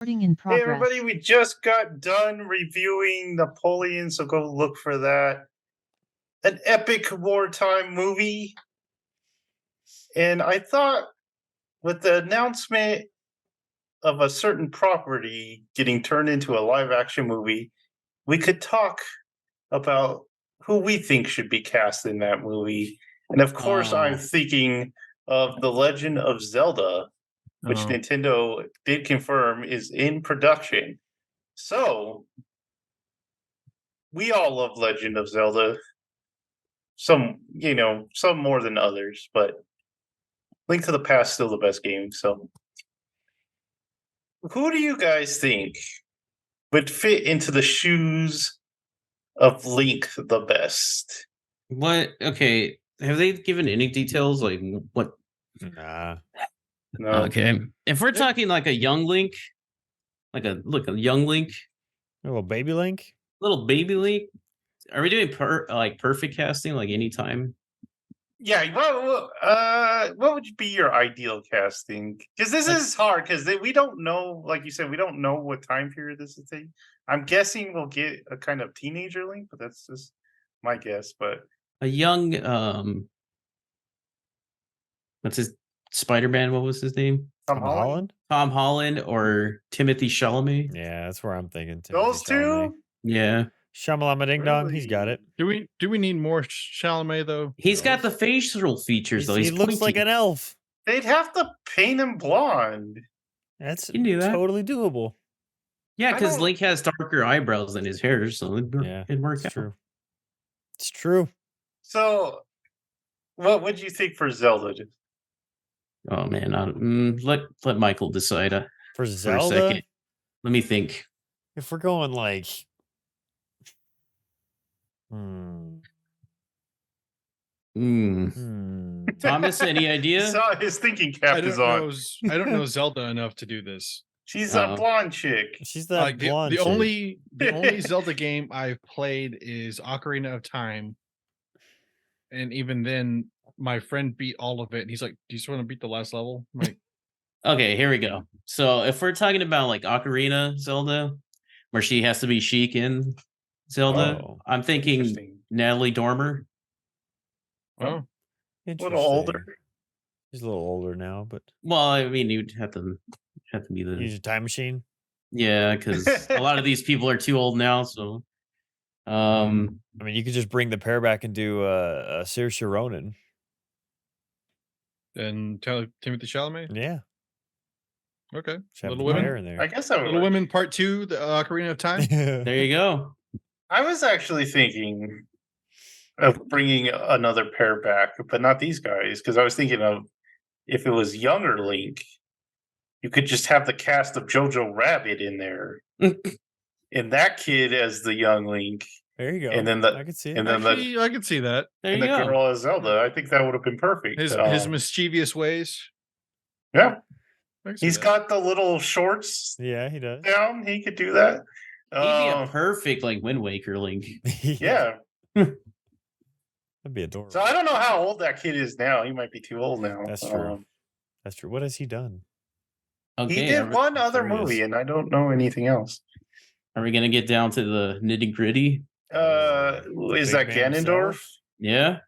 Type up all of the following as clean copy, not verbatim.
Recording in Hey progress. everybody, we just got done reviewing Napoleon, so go look for that. An epic wartime movie. And I thought with the announcement of a certain property getting turned into a live action movie, we could talk about who we think should be cast in that movie. And of course, I'm thinking of The Legend of Zelda, which Nintendo did confirm is in production. So, we all love Legend of Zelda. Some more than others, but Link to the Past still the best game. So, who do you guys think would fit into the shoes of Link the best? What? Okay. Have they given any details? Like what? Nah. No. Okay. If we're talking like a young Link, like a young Link, A little baby Link? little baby Link, are we doing perfect casting like anytime? Yeah. What would be your ideal casting? Because this is hard. Because we don't know, like you said, we don't know what time period this is in. I'm guessing we'll get a kind of teenager Link, but that's just my guess. But A young what's his Spider-Man? What was his name? Tom Holland? Tom Holland or Timothy Chalamet? Yeah, that's where I'm thinking. Those two? Yeah. Shamalama Ding Dong, he's got it. Do we need more Chalamet though? He's got the facial features though. He looks like an elf. They'd have to paint him blonde. That's You can do that. totally doable. Yeah, I because don't- Link has darker eyebrows than his hair, so it'd work It's out. true. It's true. So, what would you think for Zelda? Oh man, let Michael decide For for a Zelda, second. Let me think. if we're going like Hmm. Thomas, any idea? So his thinking cap is on. I don't know Zelda enough to do this. She's a blonde chick. She's that blonde the chick. only Zelda game I've played is Ocarina of Time, and even then, my friend beat all of it. And he's like, "Do you just want to beat the last level?" I'm like, Okay, here we go. So if we're talking about like Ocarina Zelda, where she has to be chic in Zelda, Oh, I'm thinking Interesting. Natalie Dormer. "Oh, A Interesting. little older. She's a little older now, but Well, I mean, you'd have to be use a time machine. yeah, because a lot of these people are too old now. So, I mean, you could just bring the pair back and do Saoirse Ronan. and Timothy Chalamet." Yeah, Okay, just have Little the Women. hair in there. I guess I would. Little Women Part 2, the Ocarina of Time. there you go. I was actually thinking of bringing another pair back, but not these guys, because I was thinking of if it was younger Link, you could just have the cast of Jojo Rabbit in there, and that kid as the young Link, There you go. and then I could see it. and then the Actually, I could see that. There and you the go. girl as Zelda. I think that would have been perfect. His mischievous ways. Yeah, I can see he's that. got the little shorts Yeah, he does. down. He could do that. He'd be a perfect like Wind Waker Link. Yeah. That'd be adorable. So I don't know how old that kid is now. He might be too old now. That's true. That's true. What has he done? Okay, He did one other curious. movie, and I don't know anything else. Are we gonna get down to the nitty gritty? Is that big man Ganondorf? himself? Yeah,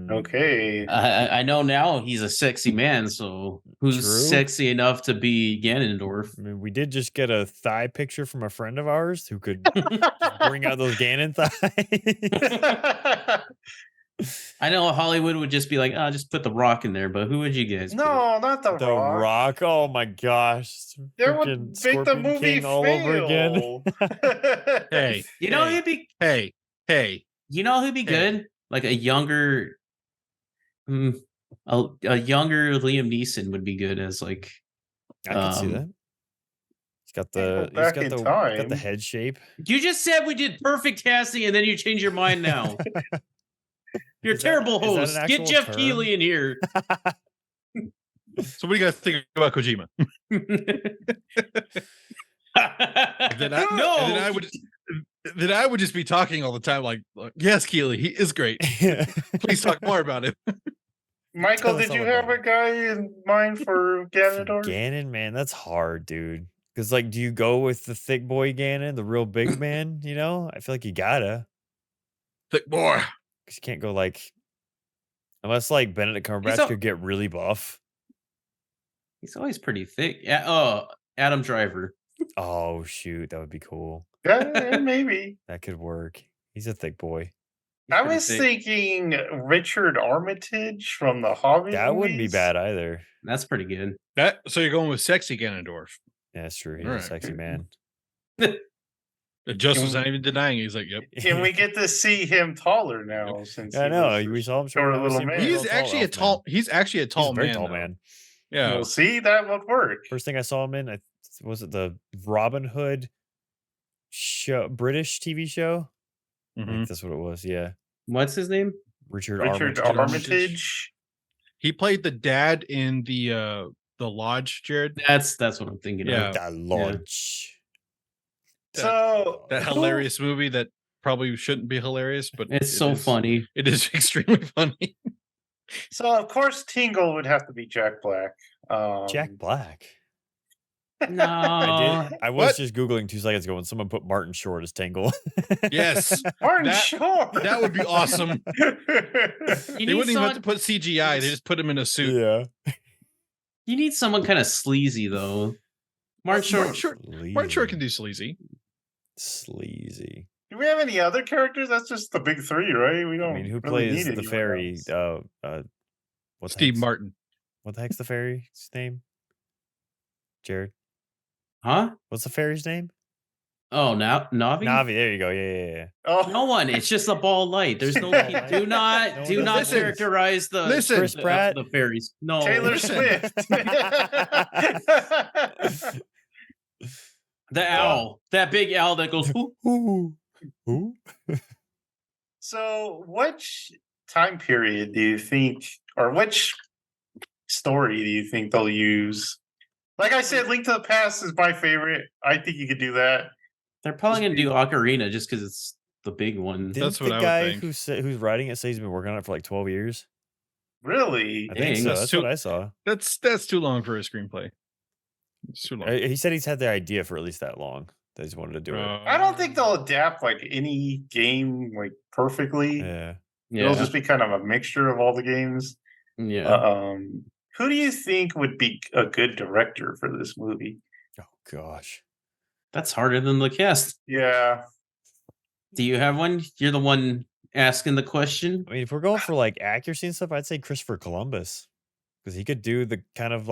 Okay. I know now he's a sexy man. So who's True. sexy enough to be Ganondorf? I mean, we did just get a thigh picture from a friend of ours who could bring out those Ganon thighs. I know Hollywood would just be like, oh, just put the Rock in there, but who would you guys? put? No, not the, The Rock. Rock. Oh my gosh. There would Freaking make the Scorpion movie King all over again. Hey, You know hey, who'd be hey. You know who'd be good? Like a younger, a younger Liam Neeson would be good as like. I can see that. He's got the Go back in got time. the head shape. You just said we did perfect casting, and then you change your mind now. You're a Is that- terrible is that host. an Get actual Jeff term? Keighley in here. So what do you guys think about Kojima? Then I would just be talking all the time, like yes, Keeley, he is great. Please talk more about him. Michael, Tell us did you all have about a guy in mind for Ganondorf? Ganon, man, that's hard, dude. Because like, do you go with the thick boy Ganon, the real big man? You know, I feel like you gotta. Thick boy. Because you can't go like, unless like Benedict Cumberbatch could get really buff. He's always pretty thick. Yeah. Oh, Adam Driver. Oh shoot, that would be cool. Yeah, maybe. That could work. He's a thick boy. He's I pretty was thick. thinking Richard Armitage from the Hobbit. That wouldn't be movies. bad either. That's pretty good. So you're going with sexy Ganondorf. Yeah, that's true. He's Alright. a sexy man. Justin's not even denying it. He's like, yep. And we get to see him taller now since I he know. was We saw him short short little man. He's actually a tall. He's actually a tall very man. tall though. man. Yeah. Well, see, that would work. First thing I saw him in, was it the Robin Hood show, British TV show? I Mhm. think that's what it was. Yeah, What's his name? Richard Richard Armitage. Armitage. He played the dad in the Lodge, Jared. That's what I'm thinking Yeah. of. The Lodge. So That hilarious movie that probably shouldn't be hilarious, but It's it so is- funny. It is extremely funny. So of course Tingle would have to be Jack Black. Jack Black. No. I was What? just Googling 2 seconds ago when someone put Martin Short as Tingle. Yes, Martin That- Short. that would be awesome. You They need, wouldn't even have to someone, put CGI. They just put him in a suit. yeah. you need someone kind of sleazy though. Martin Short. Martin Short can do sleazy. Sleazy. Do we have any other characters? That's just the big three, right? We don't. I mean, who really plays need the anyone fairy? else. What's Steve Martin. What the heck's the fairy's name? Jared. Huh? What's the fairy's name? Oh, now Navi. Navi. There you go. Yeah. Oh, No one. It's just a ball light. There's no. Ball light. Do not. No do one not does. characterize the. Listen. Chris the, Pratt. the fairies. No. Taylor listen. Swift. The owl. That big owl that goes. "Whoop." Who? So, which time period do you think, or which story do you think they'll use? Like I said, Link to the Past is my favorite. I think you could do that. They're probably gonna do Ocarina just because it's the big one. Didn't That's what the I would guy think. who's writing it say he's been working on it for like 12 years? Really? I think Dang, so. that's That's too- what I saw. That's too long for a screenplay. It's too long. He said he's had the idea for at least that long. They just wanted to do it. I don't think they'll adapt like any game like perfectly. Yeah. It'll Yeah. just be kind of a mixture of all the games. Yeah. Who do you think would be a good director for this movie? Oh gosh. That's harder than the cast. Yeah. Do you have one? You're the one asking the question. I mean, if we're going for like accuracy and stuff, I'd say Christopher Columbus, because he could do the kind of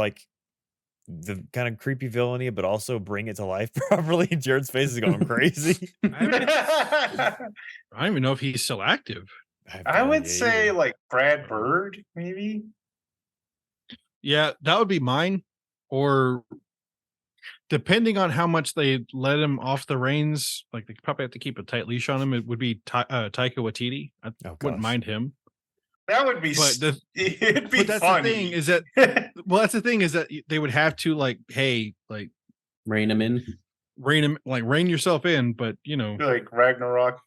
creepy villainy, but also bring it to life properly. Jared's face is going crazy. I don't even know if he's still active. have I no would idea say either. like Brad Bird, maybe. Yeah, that would be mine. Or depending on how much they let him off the reins, like they probably have to keep a tight leash on him. It would be Taika Waititi. I Oh, wouldn't gosh. mind him. That would be. But It'd be But that's funny. the thing is that that's the thing is that they would have to like, hey, like Rein him in. rein yourself in, but you know, like Ragnarok.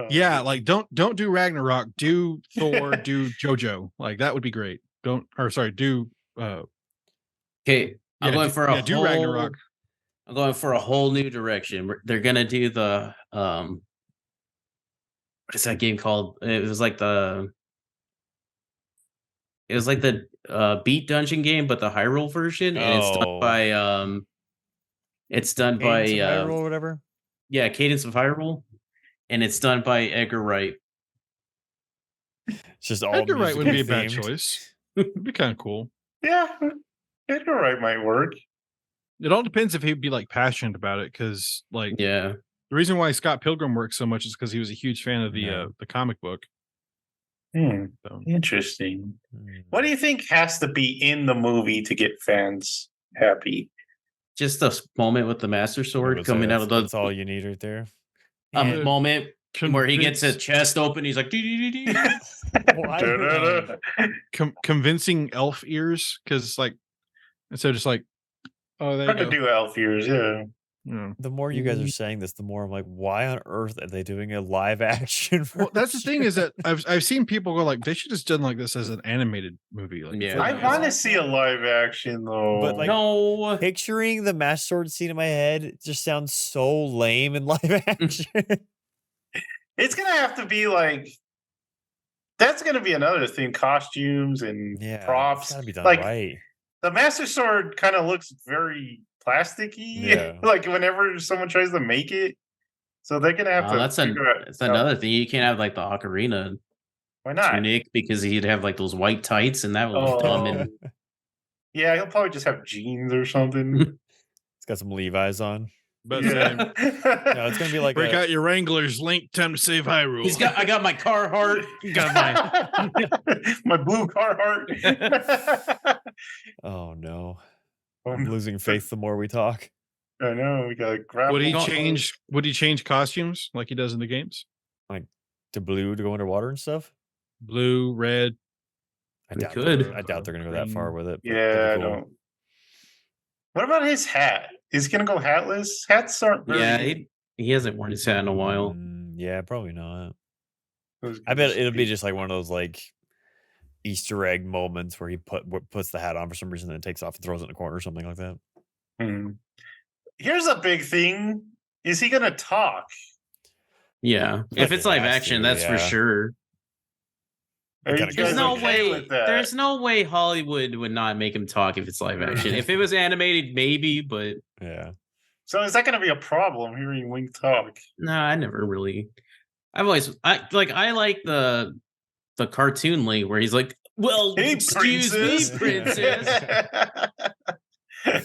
yeah, like don't do Ragnarok, do Thor, do JoJo. Like that would be great. Do Okay, I'm going for a do whole, Ragnarok. I'm going for a whole new direction. They're gonna do the what is that game called? It was like the Beat Dungeon game, but the Hyrule version, and it's done Oh. by it's done by Cadence of Hyrule or whatever. yeah, Cadence of Hyrule, and it's done by Edgar Wright. It's just all Edgar Wright would be a musical bad themed. choice. It'd be kind of cool. Yeah, Edgar Wright might work. It all depends if he'd be like passionate about it, because like Yeah, the reason why Scott Pilgrim works so much is because he was a huge fan of Yeah. the comic book. So. Interesting. Hmm. What do you think has to be in the movie to get fans happy? just a moment with the Master I Sword would say coming out of that's the all you need right there. a moment where he gets his Convince- chest open. He's like, "Dee-dee-dee-dee." Why Da-da-da. convincing elf ears, because like instead of just like, oh, there Hard you to go. do elf ears, yeah. The more you guys are saying this, the more I'm like, why on earth are they doing a live action? Well, that's the thing is that I've seen people go like, they should just done like this as an animated movie. Like, Yeah. I want to see a live action though. But, like, No. picturing the Master Sword scene in my head, it just sounds so lame in live action. It's gonna have to be like. That's gonna be another thing: costumes and Yeah, props. It's gotta be done Like right. the Master Sword kind of looks very plasticky. Yeah. Like whenever someone tries to make it, so they're gonna have to. That's that's another thing. You can't have like the ocarina Why not? tunic because he'd have like those white tights, and that would look dumb. And Yeah, he'll probably just have jeans or something. It's got some Levi's on. But Yeah. No, it's gonna be like break out your Wranglers, Link, time to save Hyrule. I got my Carhartt. Got my my blue Carhartt. Oh no. Oh, I'm losing faith the more we talk. I know we gotta grab. Would he Go- change? Would he change costumes like he does in the games? To blue to go underwater and stuff? Blue, red. We I could. doubt they're gonna go that far with it. but Yeah, that'd I be cool. don't. What about his hat? Is he gonna go hatless? Hats aren't very. Yeah, he hasn't worn his hat in a while. Yeah, probably not. Those I bet guys it'll be speak- just like one of those like Easter egg moments where he puts the hat on for some reason, then takes off and throws it in a corner or something like that. Hmm. Here's a big thing: is he gonna talk? Yeah, if he it's live has action, to, that's for yeah. sure. Are you kinda guys There's goes no okay way. with that? There's no way Hollywood would not make him talk if it's live action. If it was animated, maybe, but Yeah. So is that gonna be a problem hearing Wink talk? no, I never really. I like the cartoon Link where he's like, "Well, Hey, excuse princess. me, princess."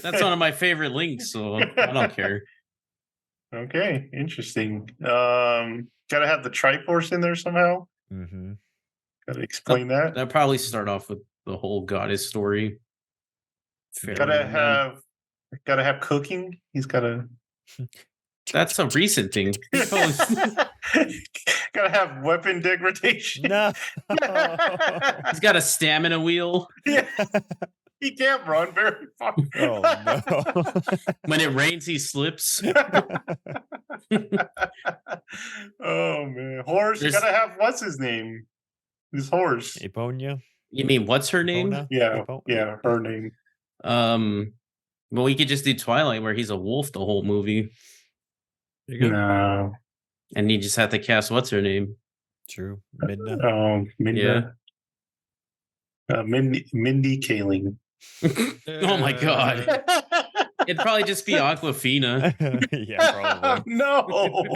That's one of my favorite Links, so I don't care. Okay, interesting. Gotta have the Triforce in there somehow. Mm-hmm. Gotta explain that. I'd probably start off with the whole goddess story. Gotta have cooking. He's gotta That's a recent thing. gotta have weapon degradation. No. He's got a stamina wheel. Yeah. He can't run very far. Oh no. When it rains, he slips. Oh man. Horse, you There's- gotta have what's his name? His horse. Eponia? You mean what's her name? Epona? Yeah, Epo- yeah, her name. Well, we could just do Twilight where he's a wolf the whole movie, You go. No. and you just have to cast what's her name. True. Midna. Minda. Mindy Kaling. Oh my god, it'd probably just be Aquafina. Yeah, probably. No.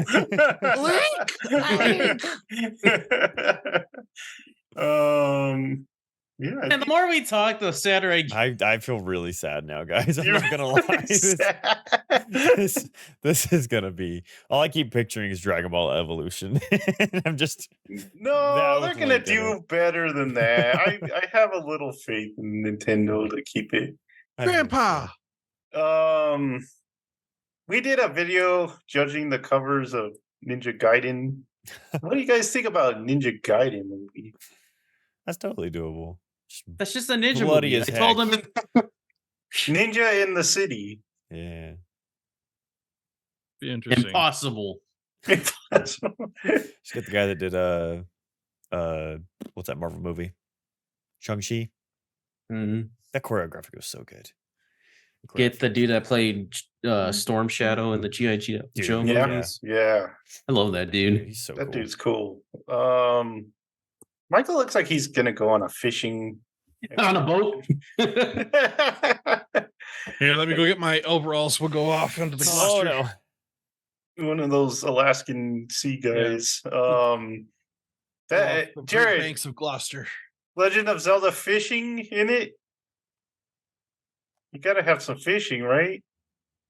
Yeah. And the more we talk, the sadder I get. I feel really sad now, guys. I'm You're not gonna lie. really sad. This is gonna be all I keep picturing is Dragon Ball Evolution. I'm just No, That they're was gonna like do better than that. I have a little faith in Nintendo to keep it. I hope Grandpa. We did a video judging the covers of Ninja Gaiden. What do you guys think about Ninja Gaiden movie? that's totally doable. Just- That's just a ninja Bloody movie. as I told heck. him. Ninja in the City. yeah. Be interesting. Impossible. Just get the guy that did what's that Marvel movie? Shang-Chi. Mhm. That choreography was so good. Get the dude that played Storm Shadow in the G.I. Joe Dude, Yeah, movies. yeah, I love that dude. He's so that cool. dude's cool. Michael looks like he's gonna go on a fishing. On a boat. Here, let me go get my overalls. We'll go off into the Oh cluster. no. One of those Alaskan sea guys. The Great Jared, Banks of Gloucester. Legend of Zelda fishing in it. You gotta have some fishing, right?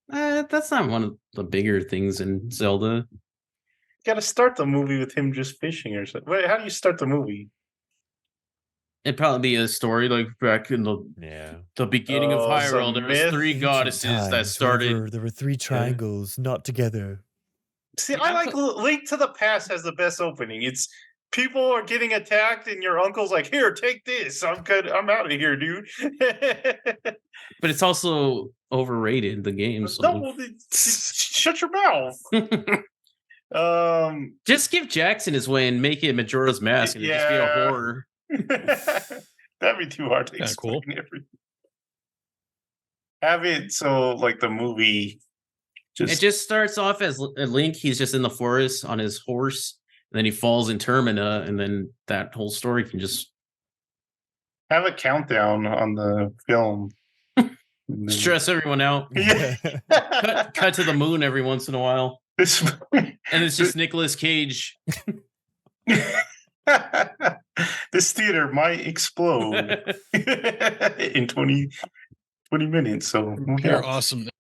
That's not one of the bigger things in Zelda. You gotta start the movie with him just fishing or something. Wait, how do you start the movie? It'd probably be a story like back in Yeah. the beginning of Oh, Hyrule. some There was myth. 3 goddesses that started. There were 3 triangles not together. See, Yeah, I I like Link to the Past has the best opening. It's people are getting attacked, and your uncle's like, "Here, take this. I'm good. I'm out of here, dude." But it's also overrated, the game. So No, it's shut your mouth. Just give Jackson his way and make it Majora's Mask, and it'd just be a Yeah. horror. That'd be too hard to Kinda explain cool. everything. Have it so like the movie It just starts off as Link. He's just in the forest on his horse, and then he falls in Termina, and then that whole story can just have a countdown on the film. And then- stress everyone out. Yeah. Cut to the moon every once in a while, This and it's just Nicolas Cage. this theater might explode in 20 minutes. So Pure awesomeness.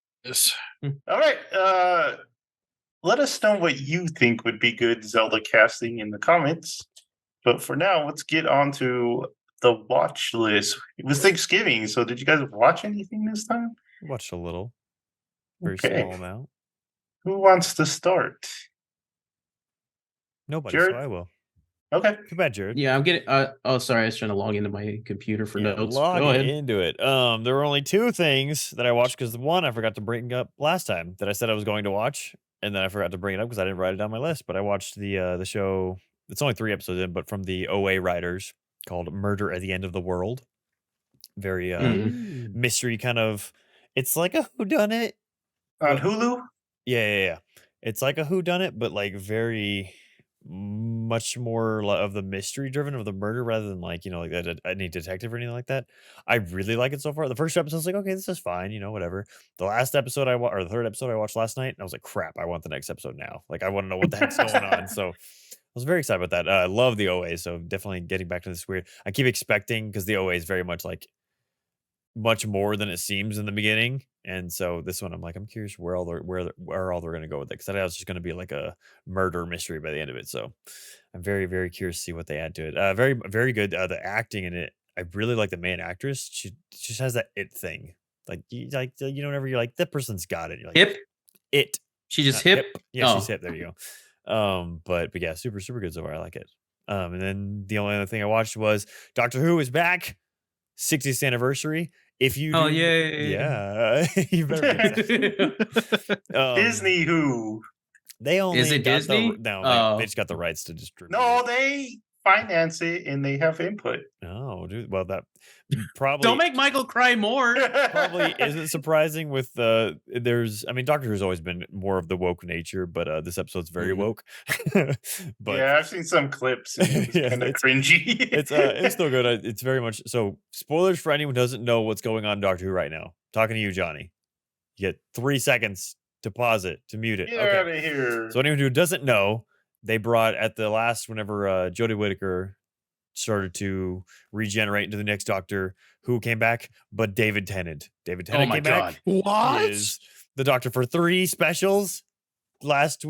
all right. Let us know what you think would be good Zelda casting in the comments. But for now, let's get on to the watch list. It was Thanksgiving, so did you guys watch anything this time? Watched a little, very Okay. small amount. Who wants to start? Nobody, Jared? so I will. Okay. Too bad, Jared. Yeah, I'm getting. Oh, sorry, I was trying to log into my computer for notes. Log Go ahead. into it. There were only two things that I watched because the one I forgot to bring up last time that I said I was going to watch, and then I forgot to bring it up because I didn't write it down my list. But I watched the show. It's only 3 episodes in, but from the OA writers, called "Murder at the End of the World." Very mystery kind of. It's like a whodunit. On Hulu? Yeah. It's like a whodunit, but like very much more of the mystery driven of the murder rather than like, like any detective or anything like that. I really like it so far. The first episode was like, okay, this is fine, whatever. The last episode or the third episode I watched last night, and I was like, crap, I want the next episode now. Like, I want to know what the heck's going on. So I was very excited about that. I love the OA, so definitely getting back to this weird. I keep expecting, because the OA is very much like much more than it seems in the beginning, and so this one I'm like, I'm curious where all they're going to go with it, because I thought it was just going to be like a murder mystery by the end of it. So I'm very, very curious to see what they add to it. Very, very good. The acting in it, I really like the main actress. She just has that it thing, whenever you're like, that person's got it. You're like, Hip. It. She just Not hip. Yeah, Oh. she's hip. There you go. But yeah, super, super good so far. I like it. And then the only other thing I watched was Doctor Who is back, 60th anniversary. If you Oh, do, yay. yeah, you better get that. Disney Who? They only Is it got Disney? No, they just got the rights to distribute. No, it. they finance it and they have input. Oh, dude. Well, that probably Don't make Michael cry more. probably isn't surprising with Doctor Who's always been more of the woke nature, but this episode's very woke. But yeah, I've seen some clips. And it was Yeah, kind of it's- cringy. it's still good. It's very much so. Spoilers for anyone who doesn't know what's going on in Doctor Who right now. Talking to you, Johnny. You get 3 seconds to pause it, to mute it. Get Okay. out of here. So anyone who doesn't know, they brought at the last, whenever Jodie Whittaker started to regenerate into the next Doctor, who came back, but David Tennant. David Tennant my came God. back. What? He is the Doctor for 3 specials last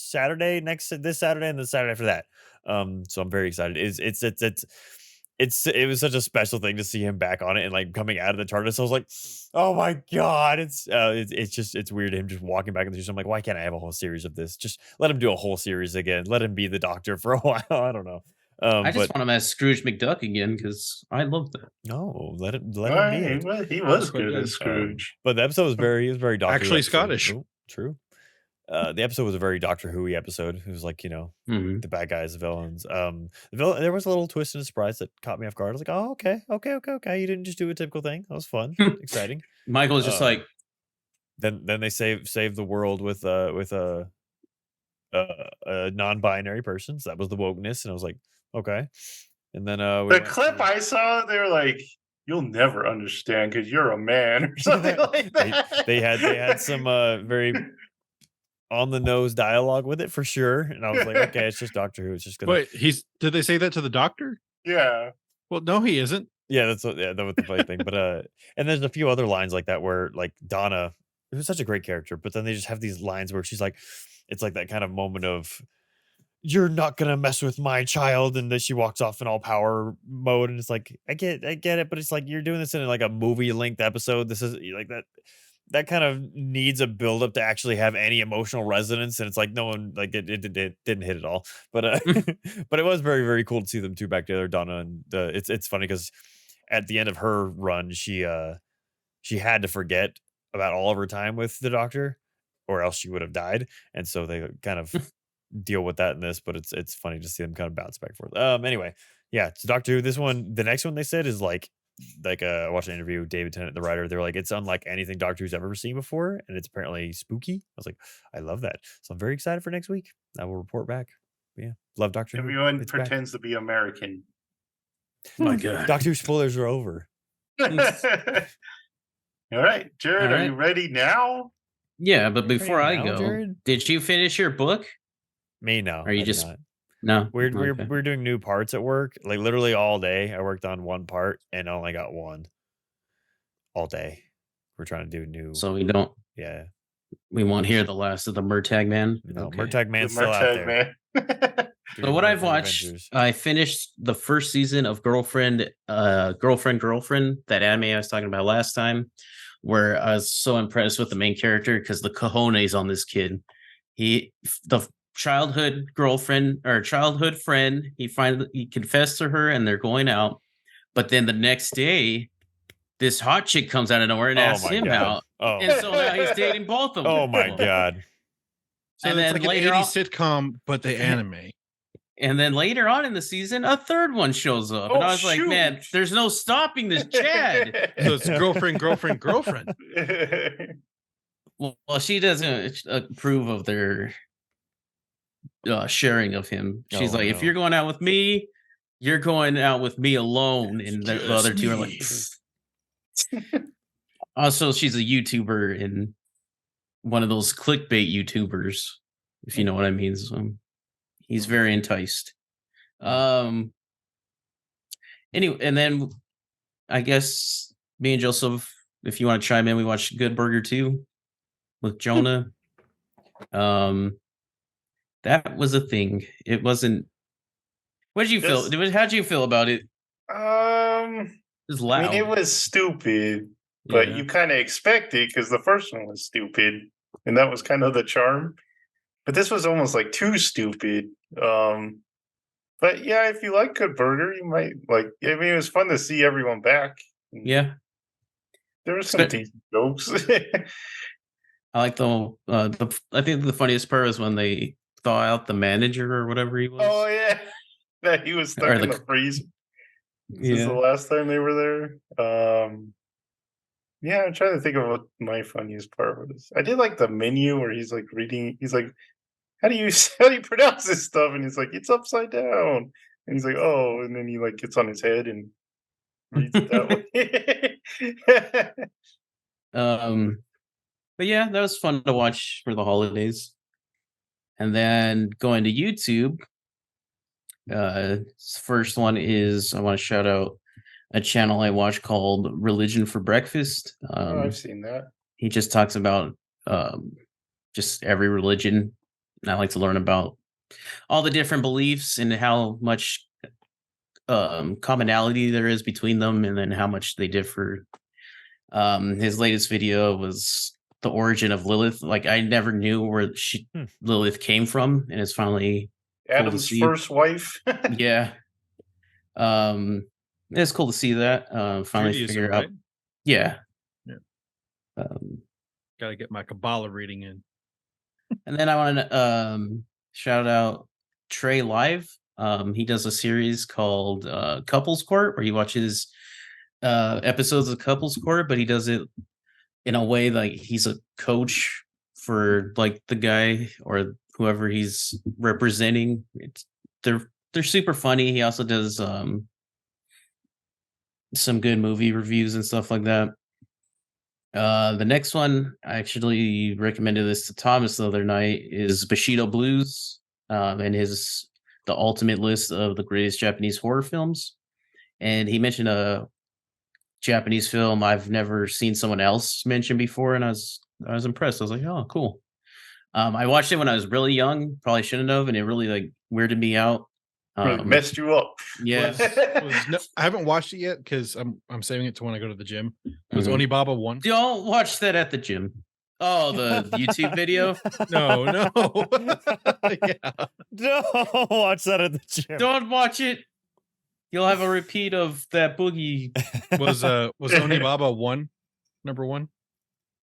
Saturday, this Saturday, and the Saturday after that. So I'm very excited. It was such a special thing to see him back on it and like coming out of the TARDIS. I was like, oh my God. It's weird him just walking back in the series. I'm like, why can't I have a whole series of this? Just let him do a whole series again. Let him be the Doctor for a while. I don't know. I just want him as Scrooge McDuck again because I love that. No, let him be Right, it. he was quite good good. as Scrooge. But the episode was very Doctor Who Actually episode. Scottish. Oh, true. The episode was a very Doctor Who-y episode. It was like, Mhm. the bad guys, the villains. There was a little twist and surprise that caught me off guard. I was like, oh, okay. You didn't just do a typical thing. That was fun, exciting. Michael's just like, Then they save the world with a non-binary person. So that was the wokeness, and I was like, okay. And then The clip I saw, they were like, "You'll never understand because you're a man," or something like that. they had some very on the nose dialogue with it for sure, and I was like, okay, it's just Doctor Who. It's just gonna. Wait, did they say that to the Doctor? Yeah. Well, no, he isn't. Yeah, that was the funny thing. But and there's a few other lines like that where like Donna, who's such a great character, but then they just have these lines where she's like, it's like that kind of moment of, you're not gonna mess with my child, and then she walks off in all power mode, and it's like, I get it, but it's like you're doing this in like a movie length episode. This is like that kind of needs a build up to actually have any emotional resonance, and it's like no one like it didn't hit at all. But but it was very, very cool to see them two back together, Donna, and it's funny because at the end of her run, she had to forget about all of her time with the Doctor, or else she would have died. And so they kind of deal with that in this, but it's funny to see them kind of bounce back and forth. Anyway, yeah, so Doctor Who, the next one they said is like I watched an interview with David Tennant, the writer. They were like, it's unlike anything Doctor Who's ever seen before, and it's apparently spooky. I was like, I love that. So I'm very excited for next week. I will report back. But yeah, love Doctor Who. Everyone It's back. pretends to be American. My God. Doctor Who spoilers are over. All right, Jared, All are you right. ready now? Yeah, but Ready before I now, go, Jared? did you finish your book? Me, no. Or you I did just not. no? We're Okay. we're doing new parts at work. Like literally all day, I worked on one part and only got one. All day, we're trying to do new. So Yeah, we won't hear the last of the Murtag Man. no, Okay. Murtag Man's The still out Murtag there. Man. So what I've watched, I finished the first season of Girlfriend, that anime I was talking about last time, where I was so impressed with the main character because the cojones on this kid. The childhood girlfriend or childhood friend, he confessed to her and they're going out. But then the next day, this hot chick comes out of nowhere and asks him out. Oh, And so now he's dating both of them. oh my god. So And it's then like an later 80s sitcom, but the anime. And then later on in the season, a third one shows up. And Oh, I was like, man, shoot. there's no stopping this Chad. So it's girlfriend. Well, she doesn't approve of their sharing of him. She's Oh, like, if no. you're going out with me, you're going out with me alone. And the other two are like, also, she's a YouTuber and one of those clickbait YouTubers, if you know what I mean. So he's very enticed. Anyway, and then I guess me and Joseph, if you want to chime in, we watched Good Burger 2 with Jonah. That was a thing. It wasn't. What did you feel? How'd you feel about it? It was loud. I mean, it was stupid, but Yeah. you kind of expect it because the first one was stupid, and that was kind of the charm. But this was almost like too stupid. But yeah, if you like Good Burger, you might like. I mean, it was fun to see everyone back. Yeah. There were some decent jokes. I like I think the funniest part was when they thaw out the manager or whatever he was. Oh yeah, that he was stuck in the freezer. This is the last time they were there. Yeah, I'm trying to think of what my funniest part was. I did like the menu where he's like reading. He's like, how do you pronounce this stuff? And he's like, it's upside down. And he's like, oh, and then he like gets on his head and reads it that way. But yeah, that was fun to watch for the holidays. And then going to YouTube. First one is I want to shout out a channel I watch called Religion for Breakfast. I've seen that. He just talks about just every religion. And I like to learn about all the different beliefs and how much commonality there is between them, and then how much they differ. His latest video was the origin of Lilith. Like I never knew where Lilith came from, and it's finally Adam's first wife. Yeah. It's cool to see that. Finally Judaism, figure out. right? Yeah. Got to get my Kabbalah reading in. And then I want to shout out Trey Live. He does a series called Couples Court, where he watches episodes of Couples Court, but he does it in a way like he's a coach for like the guy or whoever he's representing. They're super funny. He also does some good movie reviews and stuff like that. The next one, I actually recommended this to Thomas the other night, is Bushido Blues, and the ultimate list of the greatest Japanese horror films. And he mentioned a Japanese film I've never seen someone else mention before, and I was impressed. I was like, oh, cool. I watched it when I was really young, probably shouldn't have, and it really like weirded me out. Really messed you up. Yeah. I haven't watched it yet because I'm saving it to when I go to the gym. Was Onibaba 1? Don't watch that at the gym. Oh, the YouTube video? No. Yeah. Don't watch that at the gym. Don't watch it. You'll have a repeat of that boogie. Was Onibaba 1 number 1?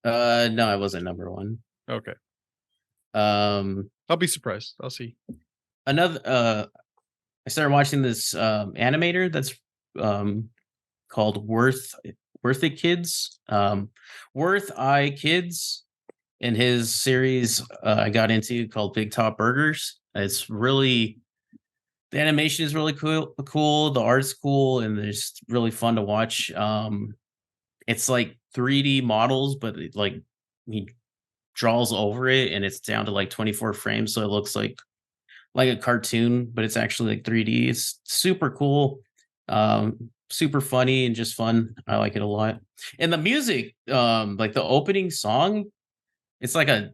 No, it wasn't number 1. Okay. I'll be surprised. I'll see. Another I started watching this animator that's called Worth It Kids. Worth I Kids, in his series I got into called Big Top Burgers. It's really, the animation is really cool, the art's cool, and it's really fun to watch. It's like 3D models, but like he draws over it, and it's down to like 24 frames, so it looks like a cartoon, but it's actually like 3D. It's super cool, super funny and just fun. I like it a lot. And the music, like the opening song, it's like a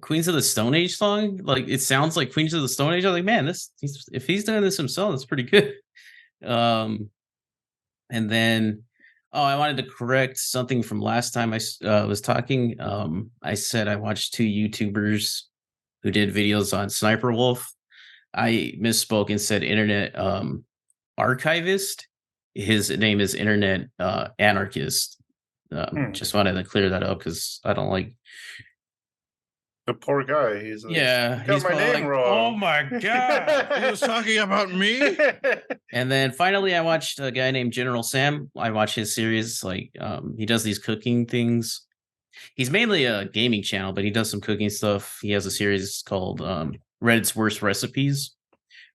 Queens of the Stone Age song. Like it sounds like Queens of the Stone Age. I was like, man, if he's doing this himself, that's pretty good. Um, and then, oh, I wanted to correct something from last time was talking. I said I watched two YouTubers who did videos on Sniper Wolf. I misspoke and said internet archivist. His name is Internet Anarchist. Just wanted to clear that up because I don't like. The poor guy. He's like, Yeah, "You got he's my probably name like, wrong." oh my god. He was talking about me. And then finally, I watched a guy named General Sam. I watched his series. Like, he does these cooking things. He's mainly a gaming channel, but he does some cooking stuff. He has a series called Reddit's Worst Recipes,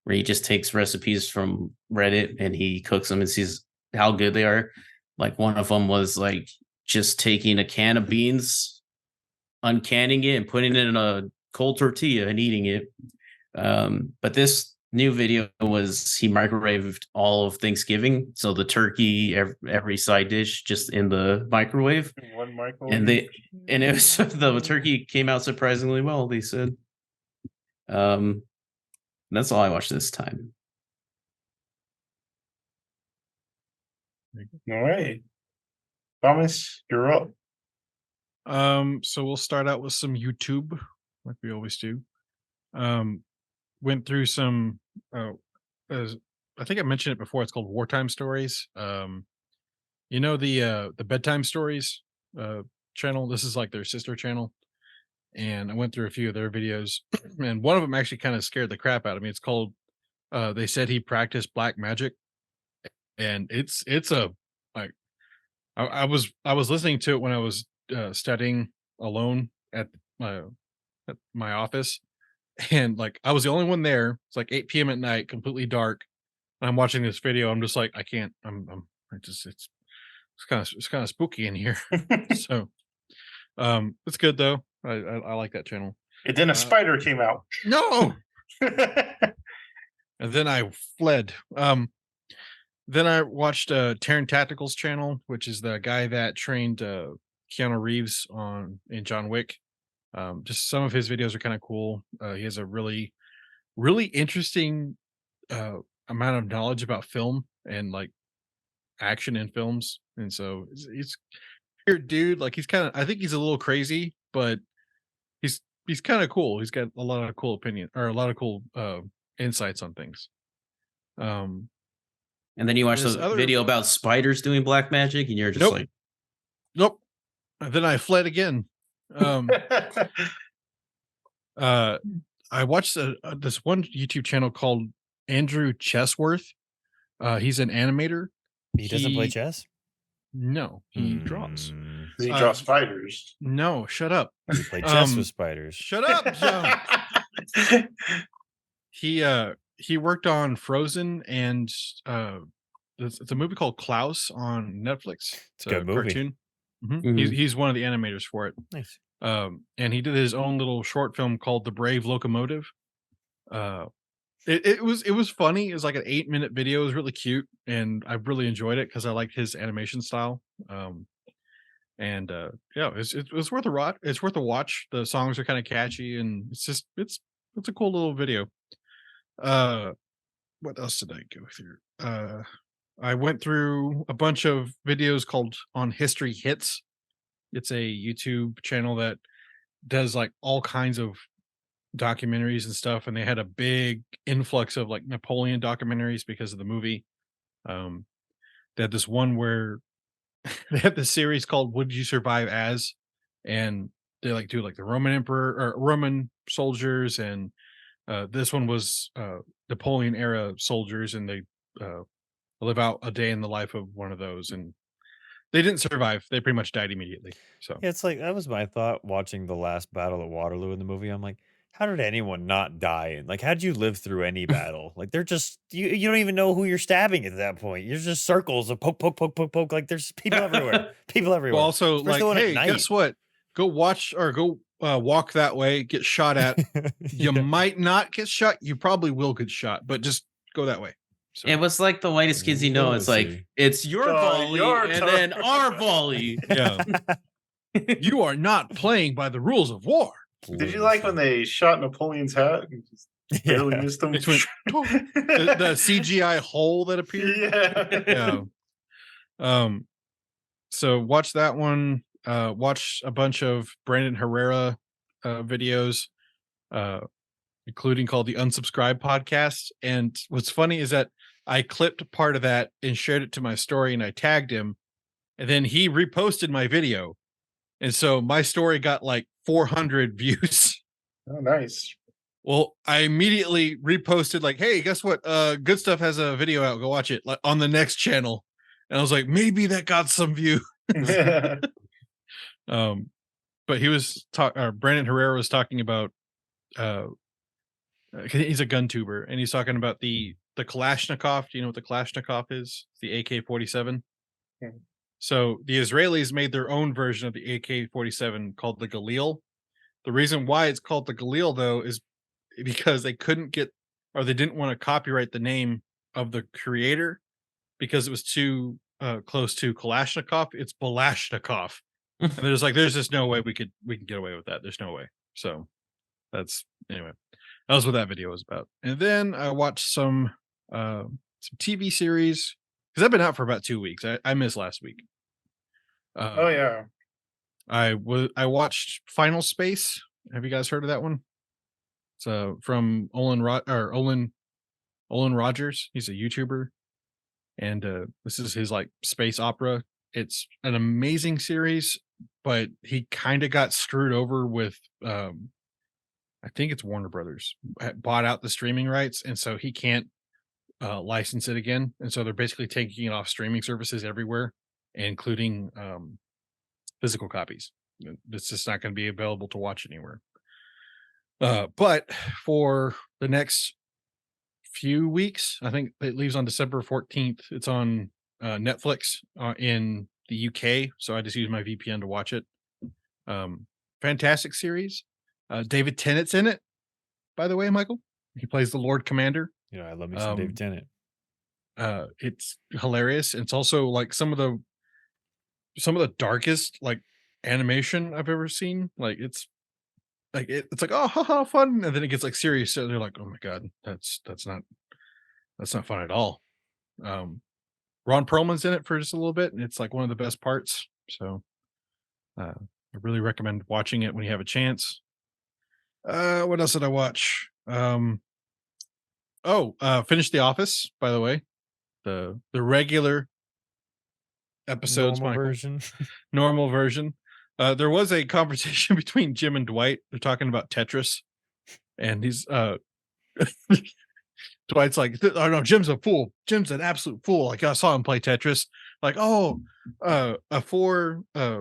where he just takes recipes from Reddit and he cooks them and sees how good they are. Like one of them was like just taking a can of beans, uncanning it, and putting it in a cold tortilla and eating it. But this new video was he microwaved all of Thanksgiving, so the turkey, every side dish, just in the microwave. One microwave. And it was the turkey came out surprisingly well. They said. That's all I watched this time. All right, Thomas, you're up. So we'll start out with some YouTube, like we always do. Went through some. As I think I mentioned it before. It's called Wartime Stories. You know the bedtime stories channel. This is like their sister channel, and I went through a few of their videos, and one of them actually kind of scared the crap out of me. It's called. They said he practiced black magic, and it's a like I was listening to it when I was studying alone at my office, and like I was the only one there. It's like 8 p.m. at night, completely dark. And I'm watching this video. I'm just like, I can't. I just it's kind of spooky in here. So it's good though. I like that channel. And then a spider came out. No. And then I fled. Then I watched Terran Tactical's channel, which is the guy that trained Keanu Reeves in John Wick. Just some of his videos are kind of cool. He has a really, really interesting amount of knowledge about film and like action in films. And so he's weird dude. Like he's kind of, I think he's a little crazy, but he's kind of cool. He's got a lot of cool opinion or a lot of cool insights on things. And then you watch the video about spiders doing black magic, and you're just like, nope. And then I fled again. I watched this one YouTube channel called Andrew Chessworth. He's an animator. He doesn't play chess? No, he draws. He draws spiders. No, shut up. He played chess with spiders. Shut up, Joe. He worked on Frozen and it's a movie called Klaus on Netflix. It's a good movie. cartoon. Mhm. He's one of the animators for it. Nice. And he did his own little short film called The Brave Locomotive. It was funny. It was like an 8-minute video. It was really cute, and I really enjoyed it because I liked his animation style. Yeah, it's worth a watch. It's worth a watch. The songs are kind of catchy, and it's a cool little video. What else did I go through? I went through a bunch of videos called On History Hits. It's a YouTube channel that does like all kinds of documentaries and stuff, and they had a big influx of like Napoleon documentaries because of the movie. They had this one where they had this series called "What Did You Survive As," and they like do like the Roman emperor or Roman soldiers, and this one was Napoleon era soldiers, and they live out a day in the life of one of those, and they didn't survive. They pretty much died immediately. So Yeah, it's like that was my thought watching the last battle at Waterloo in the movie. I'm like, how did anyone not die? And like, how'd you live through any battle? Like, they're just you don't even know who you're stabbing at that point. You're just circles of poke, poke, poke, poke, poke. Like, there's people everywhere. People everywhere. well, also Especially like, when at hey, night. guess what? Go watch or go walk that way. Get shot at. You Yeah. might not get shot. You probably will get shot, but just go that way. So, It was like the whitest kids you know. It's like, Lunacy. it's your volley your and turn. then our volley. yeah, you are not playing by the rules of war. Did you like when they shot Napoleon's hat and just barely Yeah. missed him? It went, the CGI hole that appeared? Yeah. Yeah. So watch that one. Watch a bunch of Brandon Herrera videos, including called the Unsubscribe podcast. And what's funny is that I clipped part of that and shared it to my story, and I tagged him, and then he reposted my video, and so my story got like 400 views. Oh, nice. Well, I immediately reposted like, "Hey, guess what? Good Stuff has a video out. Go watch it like, on the next channel." And I was like, maybe that got some view. But he was Brandon Herrera was talking about he's a gun tuber, and he's talking about the Kalashnikov. Do you know what the Kalashnikov is? It's the AK-47. Yeah. So the Israelis made their own version of the AK-47 called the Galil. The reason why it's called the Galil, though, is because they couldn't get, or they didn't want to copyright the name of the creator because it was too close to Kalashnikov. It's Balashnikov, and there's just no way we can get away with that. There's no way. So that's anyway. That was what that video was about. And then I watched some TV series because I've been out for about 2 weeks. I missed last week. Oh yeah. I watched Final Space. Have you guys heard of that one? It's from Olin Rogers. He's a YouTuber, and this is his like space opera. It's an amazing series, but he kind of got screwed over with I think it's Warner Brothers bought out the streaming rights, and so he can't license it again. And so they're basically taking it off streaming services everywhere, including physical copies. It's just not going to be available to watch anywhere. But for the next few weeks, I think it leaves on December 14th. It's on Netflix in the UK, so I just use my VPN to watch it. Fantastic series. David Tennant's in it, by the way, Michael. He plays the Lord Commander. You know, I love me some David Tennant. It's hilarious. It's also like some of the darkest like animation I've ever seen. Like it's like it's like, oh, haha, fun, and then it gets like serious. So they're like, oh my god, that's not fun at all. Ron Perlman's in it for just a little bit, and it's like one of the best parts. So I really recommend watching it when you have a chance. What else did I watch? Finished The Office, by the way. The regular episodes, Normal Michael. version. Normal version. There was a conversation between Jim and Dwight. They're talking about Tetris, and he's Dwight's like, oh no, Jim's a fool. Jim's an absolute fool. Like I saw him play Tetris. Like, what do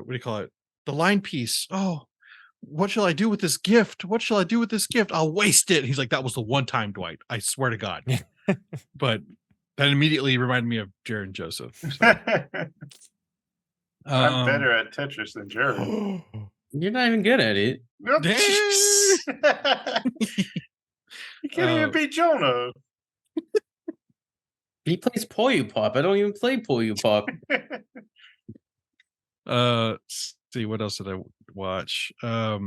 you call it? The line piece. Oh, what shall I do with this gift? What shall I do with this gift? I'll waste it. He's like, that was the one time, Dwight. I swear to God. But that immediately reminded me of Jared and Joseph. So. I'm better at Tetris than Jared. You're not even good at it. You can't even beat Jonah. He plays Poyu Pop. I don't even play Poyu Pop. See, what else did I watch? I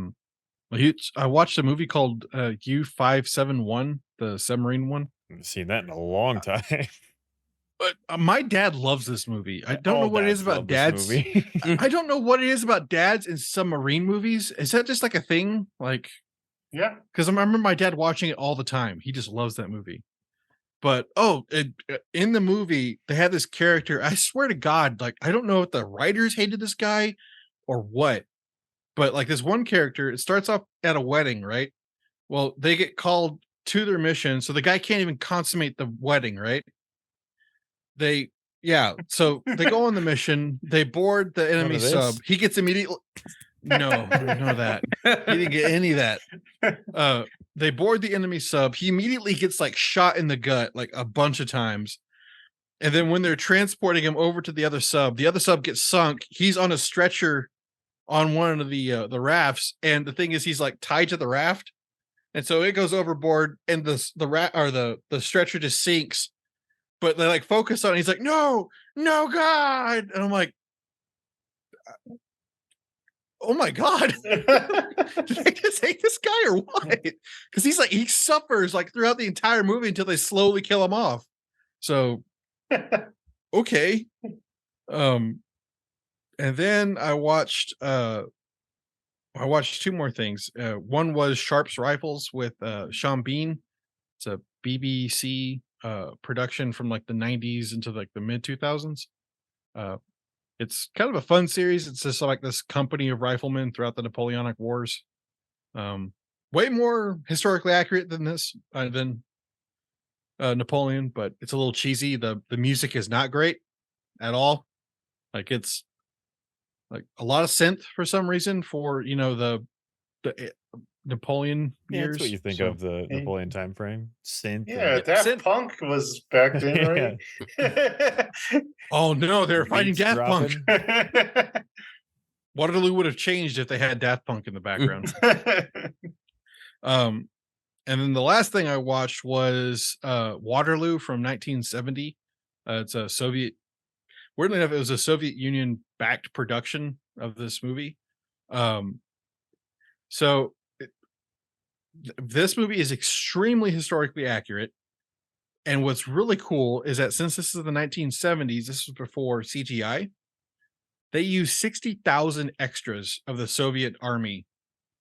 watched a movie called U-571, the submarine one. I haven't seen that in a long time. But my dad loves this movie. I don't know All what it is dads about love this dads. movie. I don't know what it is about dads in submarine movies. Is that just like a thing? Like, Yeah. because I remember my dad watching it all the time. He just loves that movie. But in the movie, they had this character. I swear to God, like I don't know if the writers hated this guy or what, But like this one character, it starts off at a wedding, right? Well, they get called to their mission, so the guy can't even consummate the wedding, right? So they go on the mission, they board the enemy of this? sub. He gets immediately no that. He didn't get any of that. They board the enemy sub. He immediately gets like shot in the gut like a bunch of times. And then when they're transporting him over to the other sub gets sunk. He's on a stretcher on one of the rafts, and the thing is he's like tied to the raft. And so it goes overboard, and the stretcher just sinks. But they like focus on it. He's like, no, God. And I'm like, oh my God. Did I just hate this guy or what? Because he suffers like throughout the entire movie until they slowly kill him off. So okay. And then I watched two more things. One was Sharp's Rifles with Sean Bean. It's a BBC production from like the 90s into like the mid 2000s. It's kind of a fun series. It's just like this company of riflemen throughout the Napoleonic Wars. Way more historically accurate than Napoleon, but it's a little cheesy. The music is not great at all. Like it's like a lot of synth for some reason for the Napoleon Yeah, years. that's what you think of the Napoleon time frame. Synth. Yeah, Daft Punk was back then, right? Oh no, they're fighting Beats Daft dropping. Punk. Waterloo would have changed if they had Daft Punk in the background. And then the last thing I watched was Waterloo from 1970. It's a Soviet. Weirdly enough, it was a Soviet Union backed production of this movie. So this movie is extremely historically accurate. And what's really cool is that since this is the 1970s, this was before CGI, they used 60,000 extras of the Soviet army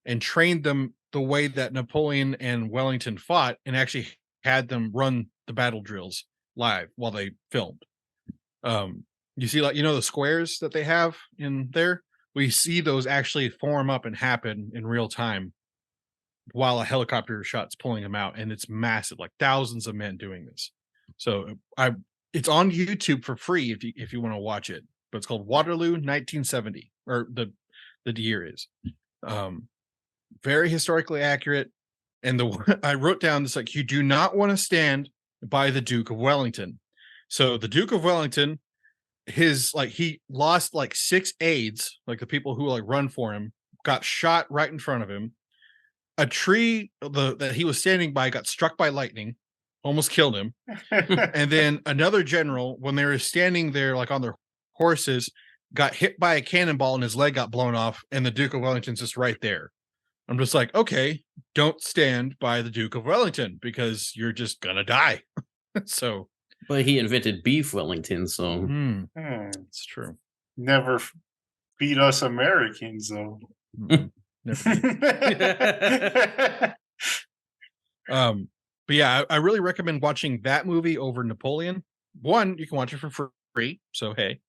and trained them the way that Napoleon and Wellington fought, and actually had them run the battle drills live while they filmed. You see, like, the squares that they have in there, we see those actually form up and happen in real time while a helicopter shot's pulling them out, and it's massive, like thousands of men doing this. So it's on YouTube for free if you want to watch it. But it's called Waterloo 1970, or the year is. Very historically accurate. And I wrote down this, like, you do not want to stand by the Duke of Wellington. So the Duke of Wellington, he lost like 6 aides, like the people who like run for him, got shot right in front of him. A tree that he was standing by got struck by lightning, almost killed him. And then another general, when they were standing there like on their horses, got hit by a cannonball and his leg got blown off, and the Duke of Wellington's just right there. I'm just like, okay, don't stand by the Duke of Wellington because you're just gonna die. So, but he invented beef Wellington, so it's true. Never beat us Americans, though. But yeah, I really recommend watching that movie over Napoleon. One, you can watch it for free, so hey.